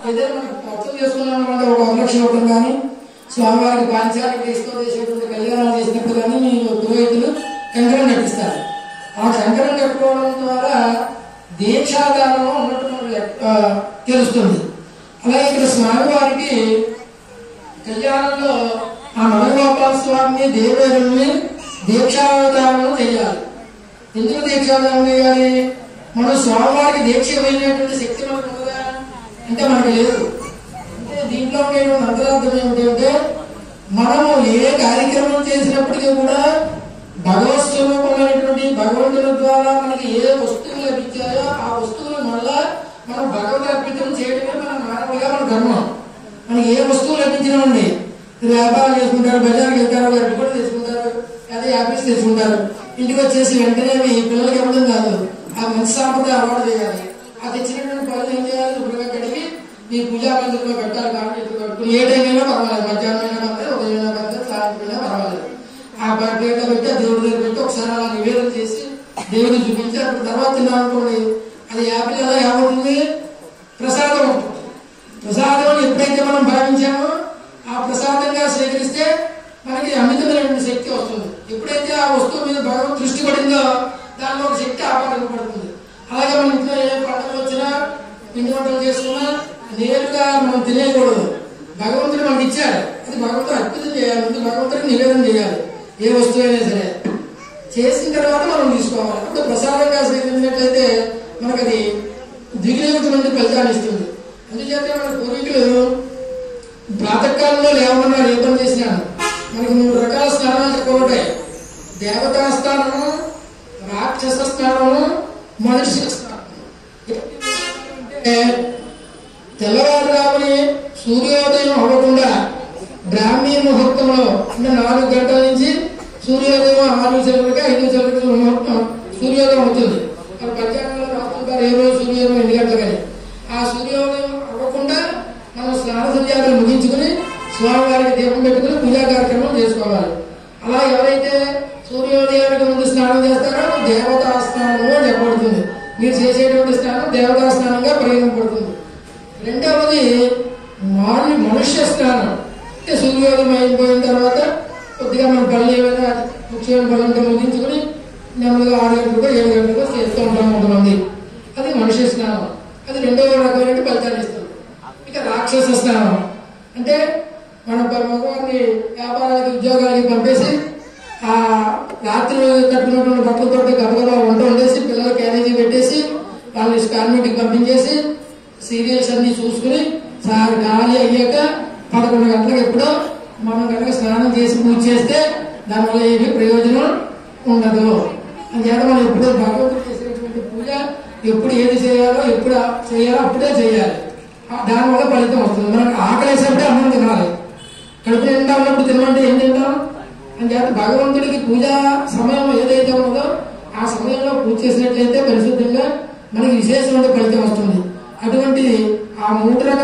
ఏదైనా మనం అర్థం చేసుకున్నామంటే ఒక వరలక్ష్మి ఇవ్వడం కానీ స్వామివారికి పాంచాలికి ఇష్టం చేసేటువంటి కళ్యాణాలు చేసినప్పుడు కానీ మీరు పురోహితులు కంకణం కట్టిస్తారు. ఆ కంకణం కట్టుకోవడం ద్వారా దీక్షాదానంలో ఉన్నట్టు మనకు తెలుస్తుంది. అలాగే ఇక్కడ స్వామివారికి కళ్యాణంలో ఆ నవగోపాల స్వామిని దేవేరుల్ని దీక్షాదానం చేయాలి. ఎందుకు దీక్షాదానం చేయాలి? మనం స్వామివారికి దీక్ష వెళ్ళినటువంటి శక్తి మనకు ఉందా అంటే మనకు లేదు. అంటే దీంట్లో ఉండేటువంటి అంతరార్థం ఏమిటంటే మనము ఏ కార్యక్రమం చేసినప్పటికీ కూడా భగవత్ స్వరూపమైనటువంటి భగవంతుని ద్వారా మనకి ఏ వస్తువులు లభించాయో ఆ వస్తువులు మళ్ళా మనం భగవద్ అర్పితం చేయడమే మన మానవులుగా మన ధర్మం. మనకి ఏ వస్తువులు లభించినండి వ్యాపారం చేసుకుంటారు, బజార్కి వెళ్తారు, కూడా తెచ్చుకుంటారు, అదే ఆఫీస్ తెచ్చుకుంటారు. ఇంటికి వచ్చేసి వెంటనే పిల్లలకి ఇవ్వడం కాదు, ఆ మంచి సాంప్రదాయం అలవాటు చేయాలి. ఆ తెచ్చినటువంటి పనులు ఏం చేయాలి? శుభ్రంగా కడిగి మీ పూజా మందిరంలో పెట్టాలి. కాబట్టి కట్టుకుని ఏ టైం అయినా పర్వాలేదు, మధ్యాహ్నం అయినా పర్లేదు, ఉదయం అయినా పర్లేదు, సాయంత్రం అయినా పర్వాలేదు. ఆ పేట పెట్టి ఆ దేవుడి దగ్గర పెట్టి ఒకసారి అలా నివేదన చేసి దేవుడిని చూపించి అప్పుడు తర్వాత తిన్నామనుకోండి అది యాపిల్ ఎలా ఏమవుతుంది? ప్రసాదం ఉంటుంది. ప్రసాదం ఎప్పుడైతే మనం భావించామో ఆ ప్రసాదంగా స్వీకరిస్తే మనకి అమితమైనటువంటి శక్తి వస్తుంది. ఎప్పుడైతే ఆ వస్తువు మీద భగవంతుడు దృష్టి పడిందో దానిలో ఒక శక్తి ఆపాదింపబడుతుంది. అలాగే మన ఇంట్లో ఏ పండుగలు వచ్చినా పిండి వంటలు చేసుకున్నా నేరుగా మనం తినేయకూడదు. భగవంతుడు మనకి ఇచ్చాడు, అది భగవంతుడు అర్పితం చేయాలి, భగవంతుడికి నివేదన చేయాలి. ఏ వస్తువు అయినా సరే చేసిన తర్వాత మనం తీసుకోవాలి. అప్పుడు ప్రసాదంగా స్వీకరించినట్లయితే మనకు అది దిగులేటువంటి ఫలితాన్ని ఇస్తుంది. అందుచేత మన పూర్వీకులు ప్రాతకాలంలో లేవమన్నారు. ఏ పని చేసినాను మనకి 3 రకాల స్నానాలు చెప్పుకుంటాయి. దేవతా స్నానము, రాక్షస స్నానము, మనుష్య స్నానము. అంటే తెల్లవారుజాముని సూర్యోదయం అవ్వకుండా బ్రాహ్మీ ముహూర్తంలో అంటే 4 గంటల నుంచి సూర్యోదయం 6 గంటలకి 5 గంటలకి ముహూర్తం సూర్యోదయం అవుతుంది. పంచాంగంలో రాస్తుంటారు ఏ రోజు సూర్యోదయం 8 గంటలకని. ఆ సూర్యోదయం అవ్వకుండా మనం స్నాన సంధ్యాలు ముగించుకుని స్వామివారికి దీపం పెట్టుకుని పూజా కార్యక్రమం చేసుకోవాలి. అలా ఎవరైతే సూర్యోదయానికి ముందు స్నానం చేస్తారో దేవతా స్నానము అని చెప్పబడుతుంది. మీరు చేసేటువంటి స్నానం దేవతా స్నానంగా పరిగణింపబడుతుంది. రెండవది మనుష్య స్నానం. అంటే సూర్యోదయం అయిపోయిన తర్వాత కొద్దిగా మన పనులు ఏమైనా ముఖ్యమైన పనులంతా ముగించుకుని నెమ్మదిగా 6 గంటలకు 7 గంటలకు చేస్తూ ఉంటాం కొంతమంది. అది మనుష్య స్నానం. అది రెండవ రకమైన ఫలితాన్ని ఇస్తుంది. ఇక రాక్షస స్నానం అంటే మన మగవారిని వ్యాపారాలకి ఉద్యోగాలకి పంపేసి ఆ రాత్రి కట్టుకున్నటువంటి బట్టలతో గబగబా వంట వండేసి పిల్లల క్యారేజీ పెట్టేసి వాళ్ళని కార్మికుడికి పంపించేసి సీరియల్స్ అన్ని చూసుకుని ఖాళీ అయ్యాక 11 గంటలకు ఎప్పుడో మనం కనుక స్నానం చేసి పూజ చేస్తే దానివల్ల ఏమీ ప్రయోజనం ఉండదు. అందుచేత మనం ఎప్పుడో భగవంతుడు చేసినటువంటి పూజ ఎప్పుడు ఏది చేయాలో ఎప్పుడు చేయాలో అప్పుడే చేయాలి. దానివల్ల ఫలితం వస్తుంది. మనకు ఆకలి వేసినప్పుడే అన్నం తినాలి. కడుపు నిండా ఉన్నప్పుడు తినమంటే ఏం తింటాం? అందుచేత భగవంతుడికి పూజా సమయం ఏదైతే ఉన్నదో ఆ సమయంలో పూజ చేసినట్లయితే పరిశుద్ధంగా మనకి విశేషమైన ఫలితం వస్తుంది. అటువంటి ఆ 3 రకాల